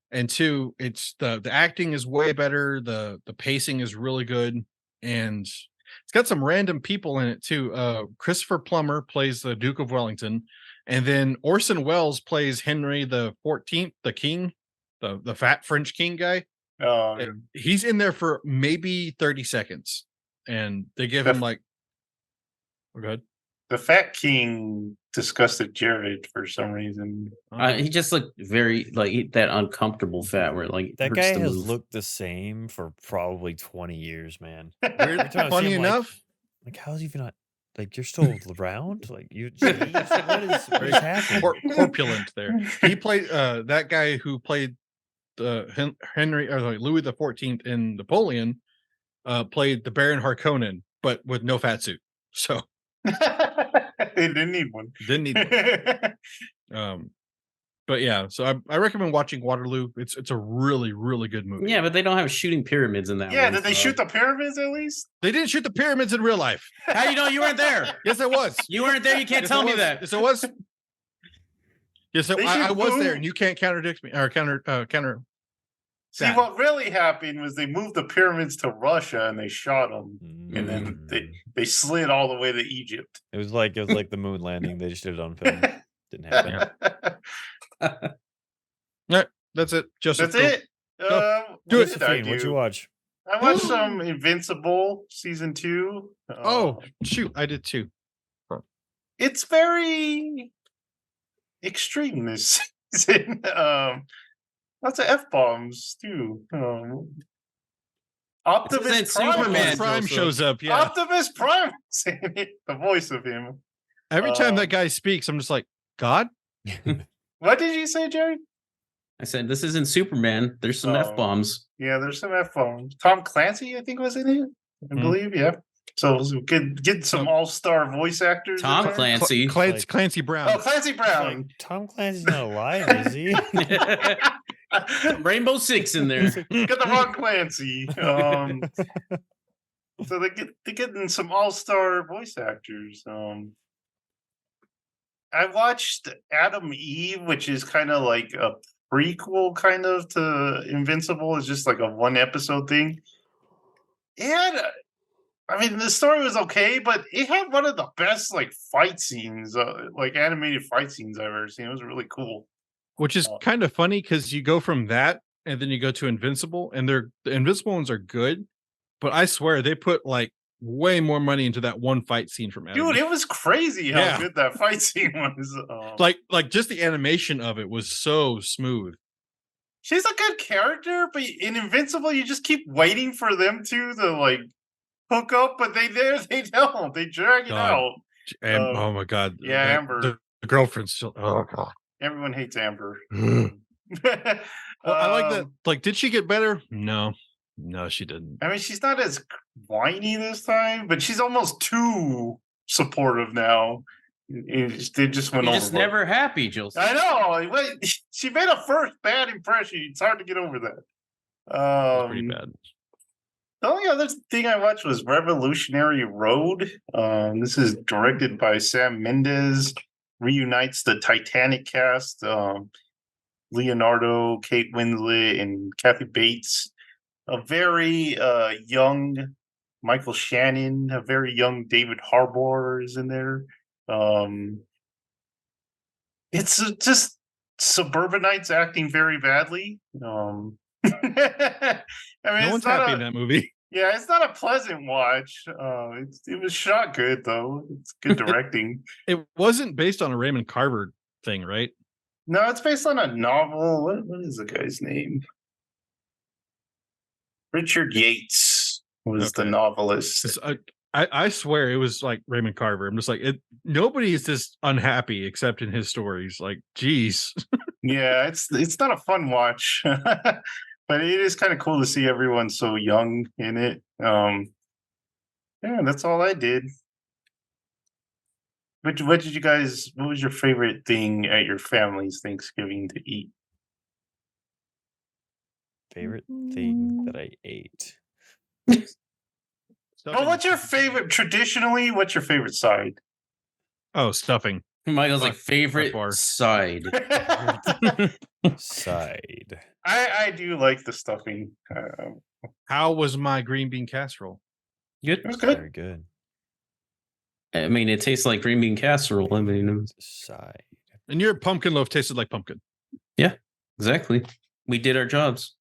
And two, it's the acting is way better, the pacing is really good, and it's got some random people in it too. Christopher Plummer plays the Duke of Wellington, and then Orson Welles plays Henry the 14th, the king, the fat French king guy. Oh, he's in there for maybe 30 seconds, and they give him like, oh, good. The Fat King disgusted Jared for some reason. He just looked very like that uncomfortable fat where like That hurts guy to has move. looked the same for probably 20 years, man. Funny enough, like how's he even not like you're still around? Like you, what is happening? Corpulent there. He played that guy who played Henry or like Louis the 14th in Napoleon. Played the Baron Harkonnen, but with no fat suit. So. They didn't need one. But yeah, so I recommend watching Waterloo. It's a really, really good movie. Yeah, but they don't have shooting pyramids in that Yeah, one. did they shoot the pyramids at least? They didn't shoot the pyramids in real life. How you know you weren't there? Yes, I was. You weren't there. You can't Yes, tell I me was. that. Yes, I was. Yes, They I should was go- there, and you can't contradict me or counter. See, That. what really happened was they moved the pyramids to Russia and they shot them, and then they slid all the way to Egypt. It was like the moon landing. They just did it on film. Didn't happen. That's it. Joseph, That's it. Go. Do it. Josephine, what'd you watch? I watched some Invincible season 2. Oh shoot, I did too. It's very extreme this season. Lots of F-bombs too. Optimus isn't Prime, Superman. Prime Joseph. shows up. Yeah. Optimus Prime saying it, the voice of him. Every time that guy speaks, I'm just like, God. What did you say, Jerry? I said this isn't Superman. There's some Oh. F-bombs. Yeah, there's some F-bombs. Tom Clancy, I think, was in it. I believe, yeah. So get some all-star voice actors. Tom in there. Clancy. Clancy Brown. Oh, Clancy Brown. Like, Tom Clancy's not alive, is he? Rainbow Six in there. Got the wrong Clancy. So they're getting some all-star voice actors. I watched Adam Eve, which is kind of like a prequel kind of to Invincible. It's just like a 1-episode thing. I mean, the story was okay, but it had one of the best like fight scenes, like animated fight scenes I've ever seen. It was really cool. Which is kind of funny because you go from that and then you go to Invincible, and the Invincible ones are good, but I swear they put like way more money into that one fight scene from Adam. Dude, it was crazy how Yeah. good that fight scene was. Like just the animation of it was so smooth. She's a good character, but in Invincible, you just keep waiting for them to like hook up, but they don't. They drag it God. out. Oh my God. Yeah, that- Amber. The girlfriend's still. Oh God. Everyone hates Amber. Well, I like that. Like, did she get better? No, she didn't. I mean, she's not as whiny this time, but she's almost too supportive now. They just went You're over. just never happy, Joseph. I know. She made a first bad impression. It's hard to get over that. That's pretty bad. The only other thing I watched was Revolutionary Road. This is directed by Sam Mendes. Reunites the Titanic cast. Leonardo, Kate Winslet, and Kathy Bates. A very young Michael Shannon. A very young David Harbour is in there. It's just suburbanites acting very badly. I mean, No one's happy in that movie. Yeah, it's not a pleasant watch. It was shot good though. It's good directing. It wasn't based on a Raymond Carver thing, right? No, it's based on a novel. What is the guy's name? Richard Yates was the Okay. novelist. I swear it was like Raymond Carver. I'm just like, nobody is this unhappy except in his stories. Like, geez. Yeah, it's not a fun watch, but it is kind of cool to see everyone so young in it. Yeah, that's all I did. What did you guys? What was your favorite thing at your family's Thanksgiving to eat? Favorite thing that I ate. Oh, what's your favorite? Traditionally, what's your favorite side? Oh, stuffing. Michael's By- like favorite far. side. Side. I do like the stuffing. How was my green bean casserole? Good. It was good. Very good. I mean, it tastes like green bean casserole. I mean, Side. And your pumpkin loaf tasted like pumpkin. exactly. We did our jobs.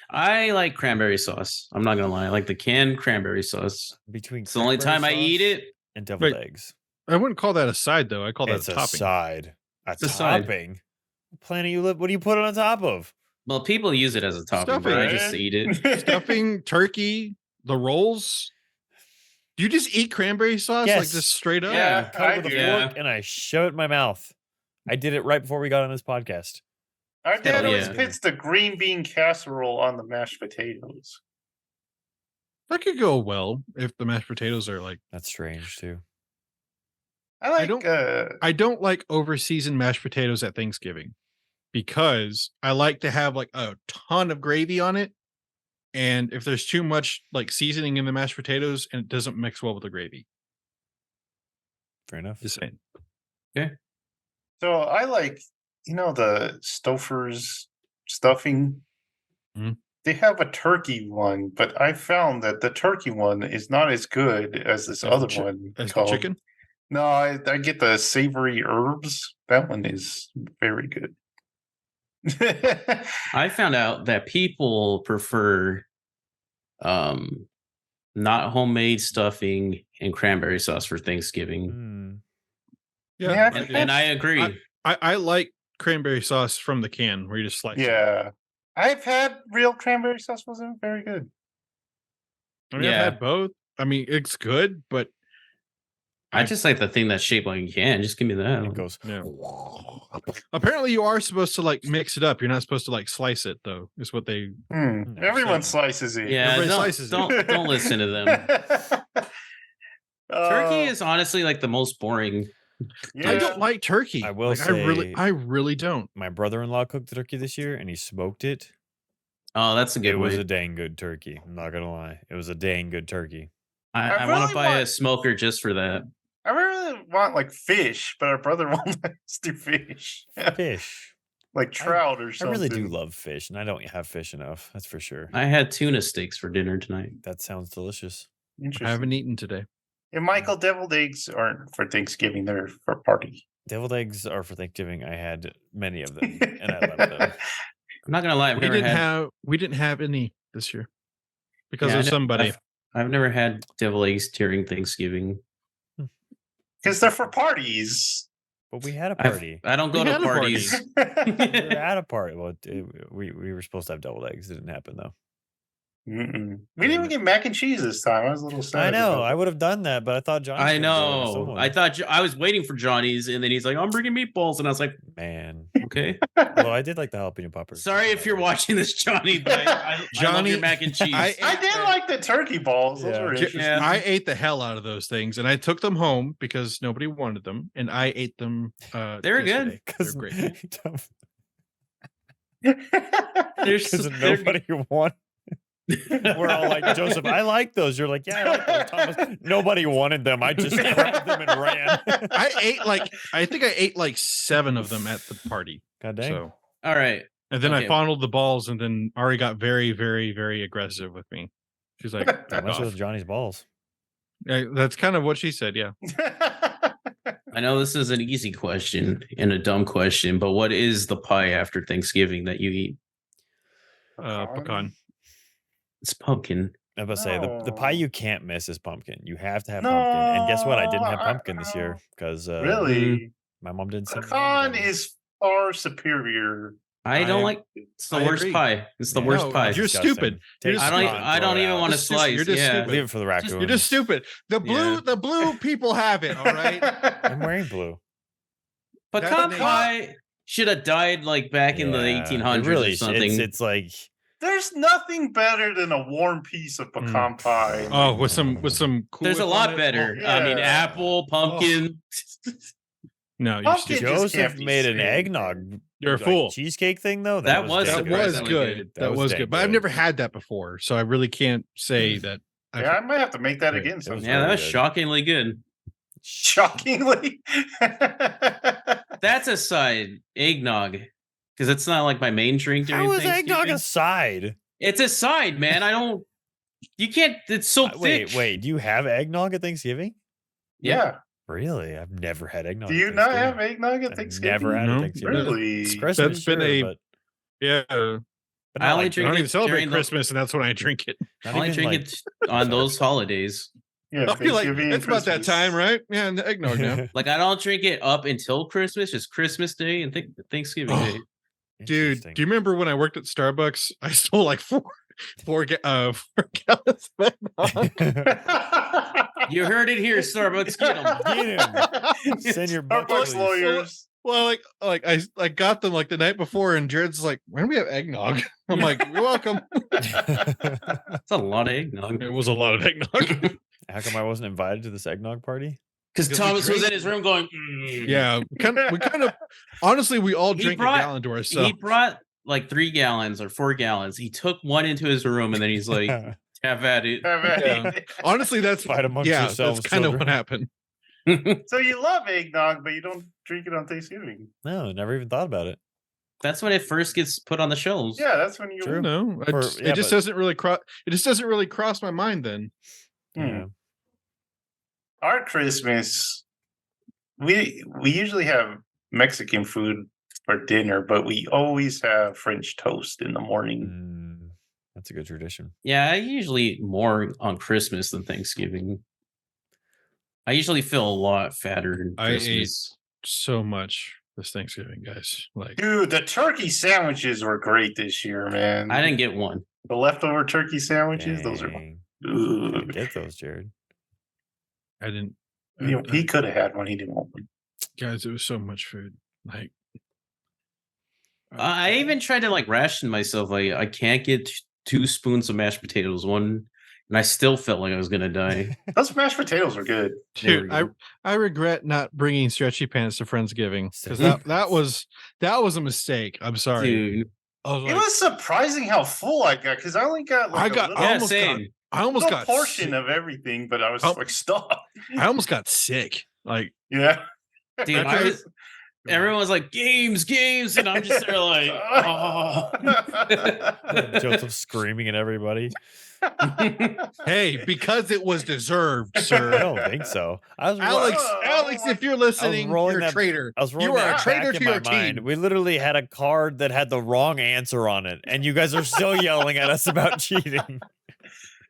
I like cranberry sauce. I'm not gonna lie. I like the canned cranberry sauce. Between It's the only time I eat it. and deviled Wait. eggs. I wouldn't call that a side though. I call that It's a a topping. side. A It's a side. topping. What planet you live? What do you put it on top of? Well, people use it as a topping, but I Stuffing, just eat it. Stuffing, turkey, the rolls. Do you just eat cranberry sauce like Yes. just straight up? Yeah. I cut I it with do. a fork and I shove it in my mouth. I did it right before we got on this podcast. Our dad Hell always yeah. puts the green bean casserole on the mashed potatoes. That could go well if the mashed potatoes are like. That's strange too. I like. I don't like over-seasoned mashed potatoes at Thanksgiving because I like to have like a ton of gravy on it. And if there's too much like seasoning in the mashed potatoes and it doesn't mix well with the gravy. Fair enough. Just saying. So I like, the Stouffer's stuffing. they have a turkey one, but I found that the turkey one is not as good as this As the other one As the called chicken? No, I get the savory herbs. That one is very good. I found out that people prefer not homemade stuffing and cranberry sauce for Thanksgiving. Mm. Yeah, I do. And I agree. I like cranberry sauce from the can where you just slice it. Yeah. I've had real cranberry sauce, wasn't very good. I mean, Yeah. I've had both. I mean, it's good, but I just like the thing that's shaped like a can. Just give me that. It goes. yeah. Apparently, you are supposed to like mix it up. You're not supposed to like slice it, though. Is what they. Never Everyone said- slices it. Yeah, Everybody don't, slices it. don't listen to them. Turkey is honestly like the most boring. Yeah. I don't like turkey. I will Like, say- I really don't. My brother-in-law cooked the turkey this year, and he smoked it. Oh, that's a good It was way. a dang good turkey. I'm not gonna lie. It was a dang good turkey. I I want really to buy a want- smoker just for that. I really want like fish, but our brother won't let us do fish. Fish. Like trout or I something. really do love fish, and I don't have fish enough. That's for sure. I had tuna steaks for dinner tonight. That sounds delicious. I Interesting. haven't eaten today. And Michael, deviled eggs aren't for Thanksgiving; they're for party. Deviled eggs are for Thanksgiving. I had many of them, and I love them. I'm not gonna lie, I've We never didn't had. have any this year because Yeah, of somebody. I've never had devil eggs during Thanksgiving. Because they're for parties. But we had a I've- party. I don't go We to had a party. parties. We were at a party. Well, we were supposed to have deviled eggs. It didn't happen though. Mm-mm. We didn't even get mac and cheese this time. I was a little sad. I know. about I that. would have done that, but I thought Johnny. I know. I thought I was waiting for Johnny's, and then he's like, "I'm bringing meatballs," and I was like, man. "Okay." Well, I did like the jalapeno poppers. Sorry if you're watching this, Johnny, but I love Johnny, your mac and cheese. I did like the turkey balls. Those Yeah. were J- interesting. Yeah. I ate the hell out of those things, and I took them home because nobody wanted them, and I ate them. They were good. They're great. There's Because they're- nobody won. We're all like, Joseph, I like those. You're like, yeah, I like those. Thomas, nobody wanted them. I just grabbed them and ran. I think I ate like 7 of them at the party. God dang. So, All right. and then Okay. I fondled the balls, and then Ari got very, very, very aggressive with me. She's like, How "Back much off." was Johnny's balls? That's kind of what she said. Yeah. I know this is an easy question and a dumb question, but what is the pie after Thanksgiving that you eat? Pecan. It's pumpkin. I was about to say the pie No. you can't miss is pumpkin. You have to have pumpkin. And guess what? I didn't have No, pumpkin this year because Really? my mom didn't send me Pecan any. is far superior. I don't I- like. It's the I worst agree. pie. It's the Yeah. worst No, pie. you're Disgusting. stupid. Take You're I the don't. pecan, I throw don't it even out. want to Just stupid. slice. You're just Yeah. stupid. Leave it for the raccoons. You're just stupid. The blue, Yeah. the blue people have it. All right. I'm wearing blue. Pecan That's- pie should have died like back in the Yeah, it 1800s really or something. It's like There's nothing better than a warm piece of pecan pie. Oh, with some cool. There's a whip lot on it. better. I mean, Yeah. apple, pumpkin. No, you're Pumpkin stupid. just Joseph can't be made an saved. eggnog. You're a like, fool. cheesecake thing though. That was dang That was surprisingly good. good. That was dang good. But I've never had that before, so I really can't say that. Yeah, I might have to make that Great. again was sometime. Yeah, that very was good. shockingly good. Shockingly. That's a side eggnog because it's not like my main drink during How is eggnog Thanksgiving. a side? It's a side, man. I don't. You can't. It's so thick. Wait. Do you have eggnog at Thanksgiving? Yeah. Really? I've never had eggnog. Do at you not have Thanksgiving. eggnog at I've Thanksgiving? Never had No. it Thanksgiving. Really? It's Christmas, That's been sure, a- but Yeah. but I not only like- I drink don't it even celebrate during the- Christmas, and that's when I drink it. not I only even, drink like- it on those holidays. Yeah, I'll be like, Thanksgiving it's and about that Christmas. time, right? Yeah, and the eggnog now. Like I don't drink it up until Christmas, just Christmas Day and Thanksgiving Oh. Day. Dude, Interesting. do you remember when I worked at Starbucks? I stole like four gallons of eggnog. You heard it here, Starbucks. Get 'em. Get him. Send your butt, Starbucks please. lawyers. Well, I got them like the night before, and Jared's like, "When do we have eggnog?" I'm like, "You're welcome." That's a lot of eggnog. It was a lot of eggnog. How come I wasn't invited to this eggnog party? Because Because we Thomas was drink- in his room going. "Mm." Yeah, we kind of honestly, we all He drink brought- a gallon to ourselves. He brought like 3 gallons or 4 gallons. He took one into his room and then he's like, "Have at it." Have at Yeah. it. Honestly, that's Fight amongst yeah, yourselves, that's kind of children. what happened. So you love eggnog, but you don't drink it on Thanksgiving. No, never even thought about it. That's when it first gets put on the shelves. Yeah, that's when you. True. No, For- it just but- doesn't really cross. It just doesn't really cross my mind. Then Yeah. Our Christmas, we usually have Mexican food for dinner, but we always have French toast in the morning. That's a good tradition. Yeah, I usually eat more on Christmas than Thanksgiving. I usually feel a lot fatter in I ate Christmas. so much this Thanksgiving, guys. Like, Dude, the turkey sandwiches were great this year, man. I didn't get one. The leftover turkey sandwiches, those are. Dang. Ugh. Gotta get those, Jared. I didn't. He could have had one. He didn't want one. Guys, it was so much food. Like, I even tried to like ration myself. Like I can't get 2 spoons of mashed potatoes, one, and I still felt like I was gonna die. Those mashed potatoes are good. dude, There we go. I regret not bringing stretchy pants to Friendsgiving because Stretchy that was a mistake. I'm sorry. Dude, I was It like, was surprising how full I got because I only got like I a almost little, got- I almost little got portion sick. of everything, but I was Oh. like stuffed. I almost got sick. Like, Yeah. dude, I tried- everyone was like games, and I'm just there like, oh. Joseph screaming at everybody. hey, because it was deserved, I sir. don't think so. I was Alex, if you're listening, rolling you're a that- traitor. I was rolling You are a that traitor back to in my your mind. team. We literally had a card that had the wrong answer on it, and you guys are still yelling at us about cheating.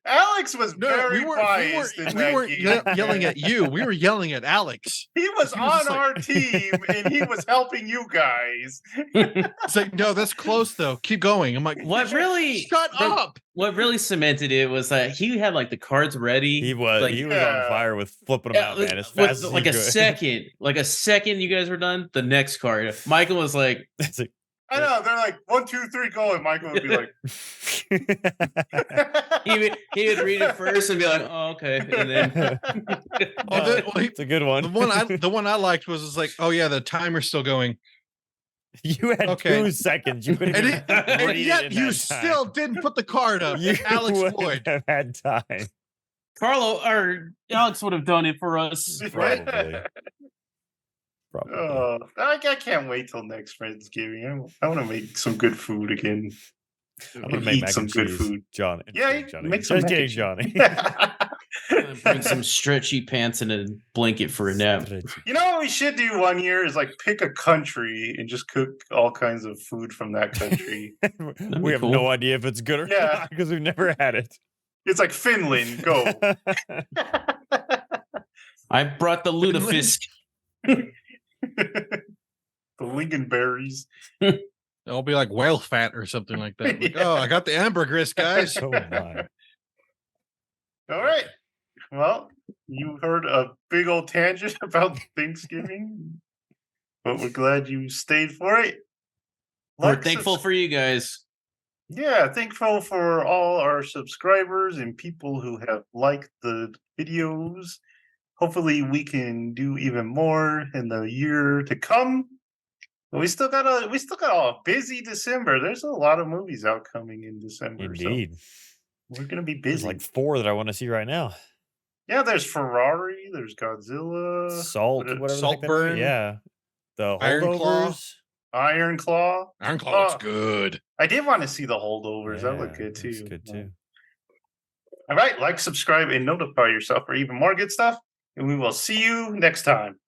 Alex was very we biased in that weren't game. yelling at you. We were yelling at Alex. He was He was just on like- our team and he was helping you guys. It's like, no, that's close though. Keep going. I'm like, What really shut up. What really cemented it was that he had like the cards ready. He was like, he was Yeah. on fire with flipping them yeah, out, man, as with, fast as like he a could. second you guys were done. The next card, Michael was like, It's like, I know, they're like 1, 2, 3, go, and Michael would be like, he would read it first and be like, oh okay, and then it's a good one. The one I liked was like, oh yeah, the timer's still going. You had Okay. 2 seconds. You couldn't And, even and read it yet in you that still time. didn't put the card up. You Alex wouldn't Floyd. have had time. Carlo or Alex would have done it for us. Probably. oh, I can't wait till next Friendsgiving. I want to make some good food again. I'm gonna make Eat mac some and good cheese. food. Johnny. Yeah, Just you kidding, make Johnny. some Just mac and kidding, Johnny. Bring some stretchy pants and a blanket for a nap. You know what we should do one year is like pick a country and just cook all kinds of food from that country. We have cool. no idea if it's good or Yeah. not because we've never had it. It's like Finland, go. I brought the lutefisk. The lingonberries. It'll be like whale fat or something like that. Like, oh, I got the ambergris, guys. Oh my. All right. Well, you heard a big old tangent about Thanksgiving, but we're glad you stayed for it. We're Like, thankful for you guys. Yeah, thankful for all our subscribers and people who have liked the videos. Hopefully we can do even more in the year to come. But we still got a busy December. There's a lot of movies out coming in December. Indeed. So we're gonna be There's busy. like 4 that I want to see right now. Yeah, there's Ferrari, there's Godzilla, Salt, what- whatever. the heck that Saltburn. movie- Yeah. The Iron Claw. holdovers. Iron Claw. Iron Claw looks Oh, good. I did want to see the holdovers. That looked Yeah, good too. looks good too. All right, like, subscribe, and notify yourself for even more good stuff. And we will see you next time.